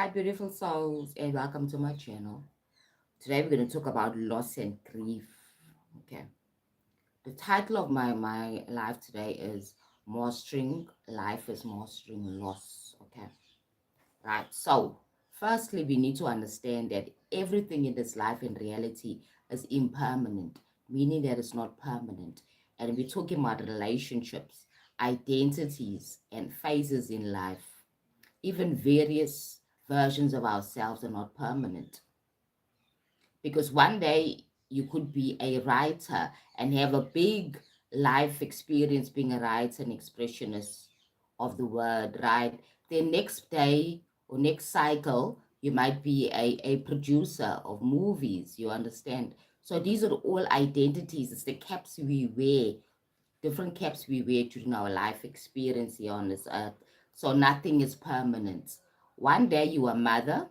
Hi, beautiful souls, and welcome to my channel. Today, we're going to talk about loss and grief. Okay. The title of my live today is Mastering Life is Mastering Loss. Okay. Right. So, firstly, we need to understand that everything in this life in reality is impermanent, meaning that it's not permanent. And we're talking about relationships, identities, and phases in life. Even various versions of ourselves are not permanent. Because one day you could be a writer and have a big life experience being a writer and expressionist of the word, right? Then next day or next cycle, you might be a producer of movies, you understand? So these are all identities. It's the caps we wear, different caps we wear during our life experience here on this earth. So nothing is permanent. One day you are a mother,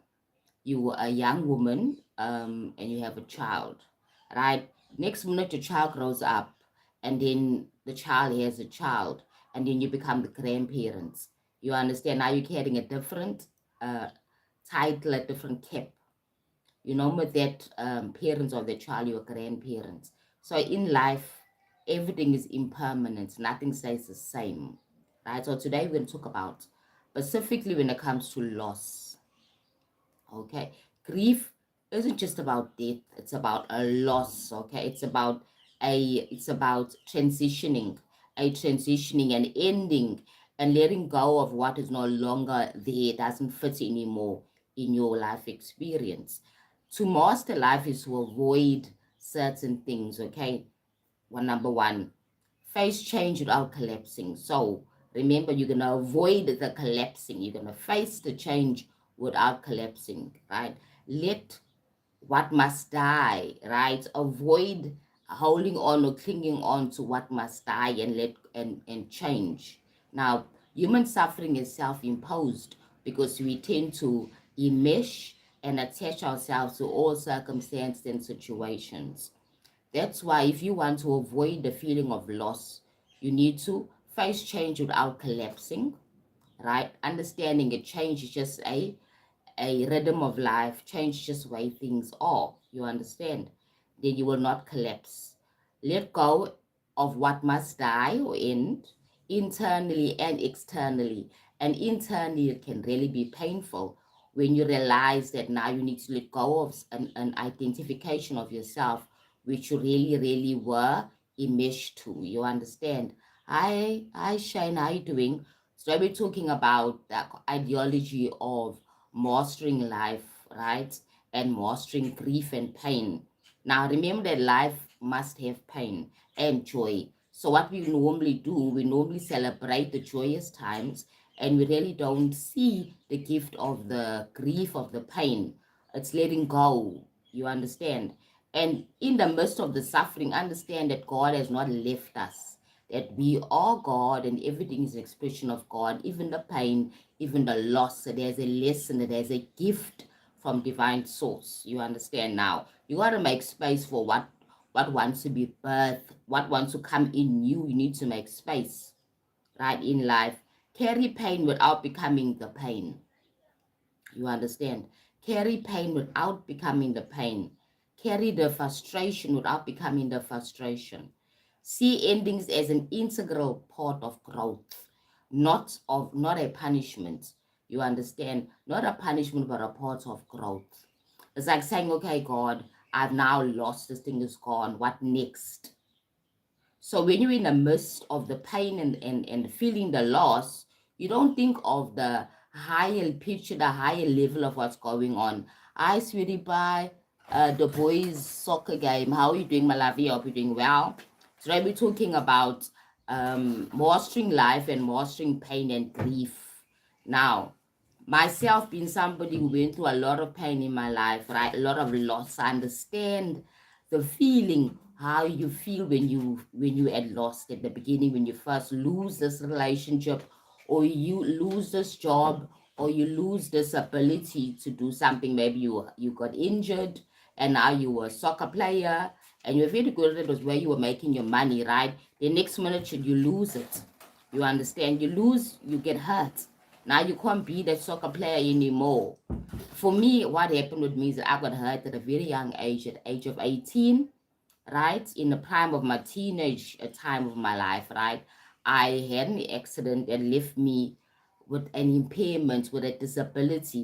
you are a young woman, and you have a child, right? Next minute your child grows up, and then the child has a child, and then you become the grandparents. You understand? Now you're carrying a different uh, title, a different cap. You know, with that parents of the child, you are grandparents. So in life, everything is impermanent. Nothing stays the same, right? So today we're going to talk about specifically when it comes to loss. Okay, grief isn't just about death, it's about a loss. Okay, it's about transitioning and ending and letting go of what is no longer there, doesn't fit anymore in your life experience. To master life is to avoid certain things. Okay, number one, face change without collapsing. So remember, you're going to avoid the collapsing. You're going to face the change without collapsing, right? Let what must die, right? Avoid holding on or clinging on to what must die and and change. Now, human suffering is self-imposed because we tend to enmesh and attach ourselves to all circumstances and situations. That's why if you want to avoid the feeling of loss, you need to face change without collapsing, right? Understanding a change is just a rhythm of life. Change is just the way things are. You understand? Then you will not collapse. Let go of what must die or end internally and externally. And internally, it can really be painful when you realize that now you need to let go of an identification of yourself, which you really, really were enmeshed to. You understand? Hi, Shane, how you doing? So we're talking about the ideology of mastering life, right? And mastering grief and pain. Now, remember that life must have pain and joy. So, what we normally do, we normally celebrate the joyous times and we really don't see the gift of the grief, of the pain. It's letting go, you understand? And in the midst of the suffering, understand that God has not left us, that we are God and everything is an expression of God, even the pain, even the loss. So there's a lesson, there's a gift from divine source. You understand now? You got to make space for what wants to be birthed, what wants to come in you. You need to make space, right, in life. Carry pain without becoming the pain. You understand? Carry pain without becoming the pain. Carry the frustration without becoming the frustration. See endings as an integral part of growth, not a punishment. You understand? Not a punishment, but a part of growth. It's like saying, okay, God, I've now lost, this thing is gone. What next? So when you're in the midst of the pain and feeling the loss, you don't think of the higher picture, the higher level of what's going on. Hi, sweetie pie. The boys' soccer game. How are you doing, my lovey? I hope you're doing well. Today we're talking about mastering life and mastering pain and grief. Now, myself being somebody who went through a lot of pain in my life, right? A lot of loss. I understand the feeling, how you feel when you had lost at the beginning, when you first lose this relationship, or you lose this job, or you lose this ability to do something. Maybe you got injured and now you were a soccer player and you're very good at it, was where you were making your money, right? The next minute should you lose it. You understand? You lose, you get hurt. Now you can't be that soccer player anymore. For me, what happened with me is that I got hurt at a very young age, at the age of 18, right? In the prime of my teenage time of my life, right? I had an accident that left me with an impairment, with a disability.